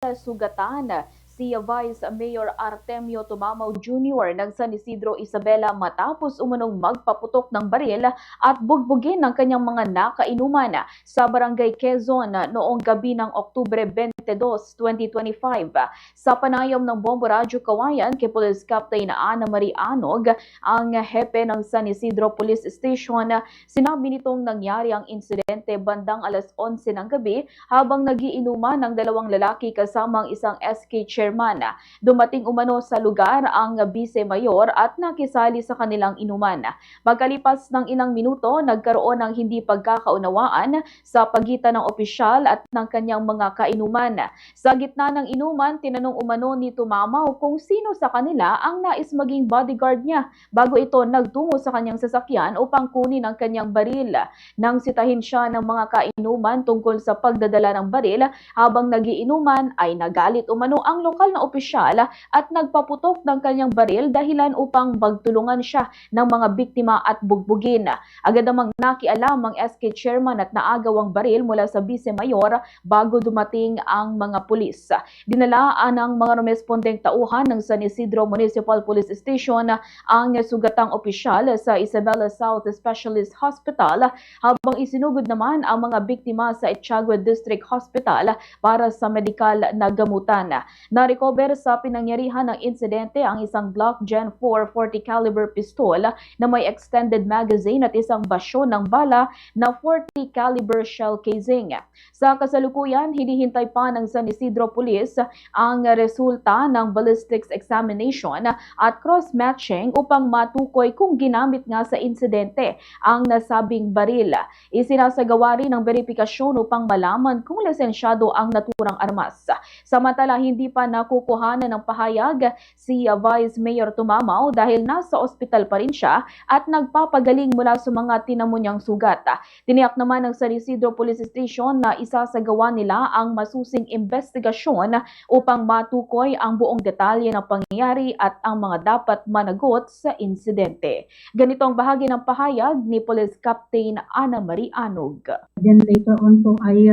Sugatan si Vice Mayor Artemio Tumamaw Jr. ng San Isidro, Isabela matapos umunong magpaputok ng baril at bugbugin ng kanyang mga nakainuman sa Barangay Quezon noong gabi ng Oktubre 22, 2025. Sa panayam ng Bombo Radyo Kawayan kay Police Captain Ana Marie Anog, ang hepe ng San Isidro Police Station, sinabi nitong nangyari ang insidente bandang alas 11 ng gabi habang nagiinuman ng dalawang lalaki kasama ang isang SK chairman. Dumating umano sa lugar ang Vice Mayor at nakisali sa kanilang inuman. Pagkalipas ng ilang minuto, nagkaroon ng hindi pagkakaunawaan sa pagitan ng opisyal at ng kanyang mga kainuman. Sa gitna ng inuman, tinanong umano ni Tumamaw kung sino sa kanila ang nais maging bodyguard niya bago ito nagtungo sa kanyang sasakyan upang kunin ang kanyang baril. Nang sitahin siya ng mga kainuman tungkol sa pagdadala ng baril habang nagiinuman ay nagalit umano ang lokal na opisyal at nagpaputok ng kanyang baril dahilan upang magtulungan siya ng mga biktima at bugbugin. Agad namang nakialam ang SK chairman at naagaw ang baril mula sa Vice Mayor bago dumating ang mga pulis. Dinalaan ng mga rumespondeng tauhan ng San Isidro Municipal Police Station ang sugatang opisyal sa Isabela South Specialist Hospital habang isinugod naman ang mga biktima sa Etiagua District Hospital para sa medikal na gamutan. Na-recover sa pinangyarihan ng insidente ang isang Glock Gen 4 40 caliber pistol na may extended magazine at isang basyon ng bala na 40 caliber shell casing. Sa kasalukuyan, hinihintay pa ng San Isidro Police ang resulta ng ballistics examination at cross-matching upang matukoy kung ginamit nga sa insidente ang nasabing baril. Isinasagawa rin ang verifikasyon upang malaman kung lisensyado ang naturang armas. Samantala, hindi pa nakukuhanan ng pahayag si Vice Mayor Tumamaw dahil nasa ospital pa rin siya at nagpapagaling mula sa mga tinamo niyang sugat. Tiniyak naman ng San Isidro Police Station na isasagawa nila ang masusing investigasyon upang matukoy ang buong detalye ng pangyayari at ang mga dapat managot sa insidente. Ganito ang bahagi ng pahayag ni Police Captain Ana Marie Anog. Then later on po ay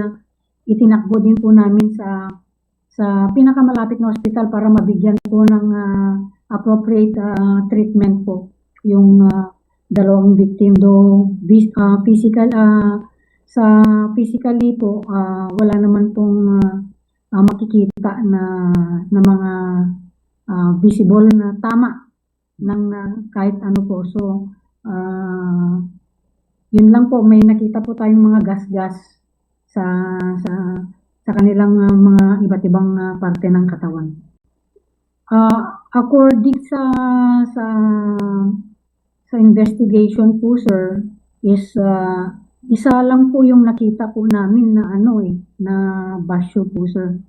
itinakbo din po namin sa pinakamalapit na ospital para mabigyan po ng appropriate treatment po yung dalawang victim do physically po wala naman pong makikita na mga visible na tama ng kahit ano po. So yun lang po, may nakita po tayong mga gas-gas sa kanilang mga iba't ibang parte ng katawan. According sa investigation po, sir, is isa lang po yung nakita po namin na na basyo po, sir.